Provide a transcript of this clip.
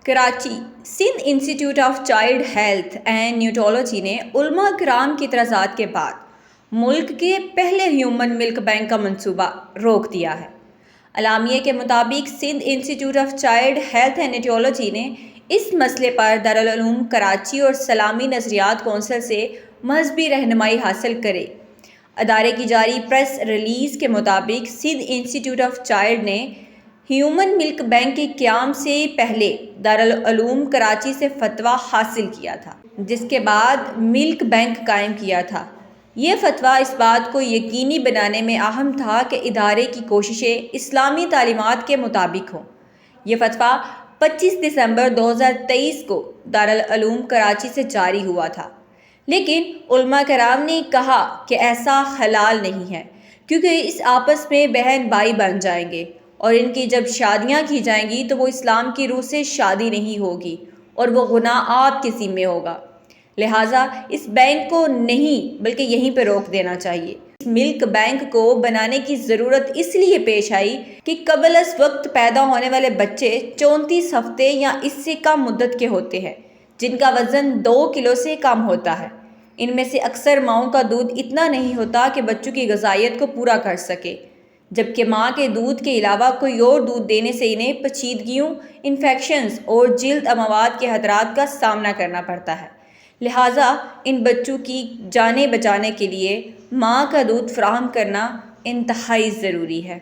Karachi Sindh institute of child health and neonatology نے علماء کرام کی اعتراضات کے بعد ملک کے پہلے ہیومن ملک بینک کا منصوبہ روک دیا ہے۔ اعلامیے کے مطابق Sindh institute of child health and neonatology نے اس مسئلے پر دارالعلوم کراچی اور اسلامی نظریات کونسل سے مذہبی رہنمائی حاصل کرے۔ ادارے کی جاری پریس ریلیز کے مطابق سندھ انسٹیٹیوٹ آف چائلڈ نے ہیومن ملک بینک کے قیام سے پہلے دارالعلوم کراچی سے فتویٰ حاصل کیا تھا، جس کے بعد ملک بینک قائم کیا تھا۔ یہ فتویٰ اس بات کو یقینی بنانے میں اہم تھا کہ ادارے کی کوششیں اسلامی تعلیمات کے مطابق ہوں۔ یہ فتویٰ 25 دسمبر 2023 کو دارالعلوم کراچی سے جاری ہوا تھا، لیکن علماء کرام نے کہا کہ ایسا حلال نہیں ہے، کیونکہ اس آپس میں بہن بھائی بن جائیں گے اور ان کی جب شادیاں کی جائیں گی تو وہ اسلام کی روح سے شادی نہیں ہوگی اور وہ گناہ آپ کے ذمے ہوگا۔ لہٰذا اس بینک کو نہیں بلکہ یہیں پہ روک دینا چاہیے۔ اس ملک بینک کو بنانے کی ضرورت اس لیے پیش آئی کہ قبل از وقت پیدا ہونے والے بچے 34 ہفتے یا اس سے کم مدت کے ہوتے ہیں، جن کا وزن 2 کلو سے کم ہوتا ہے۔ ان میں سے اکثر ماؤں کا دودھ اتنا نہیں ہوتا کہ بچوں کی غذائیت کو پورا کر سکے، جبکہ ماں کے دودھ کے علاوہ کوئی اور دودھ دینے سے انہیں پیچیدگیوں، انفیکشنز اور جلد اموات کے خطرات کا سامنا کرنا پڑتا ہے۔ لہٰذا ان بچوں کی جانیں بچانے کے لیے ماں کا دودھ فراہم کرنا انتہائی ضروری ہے۔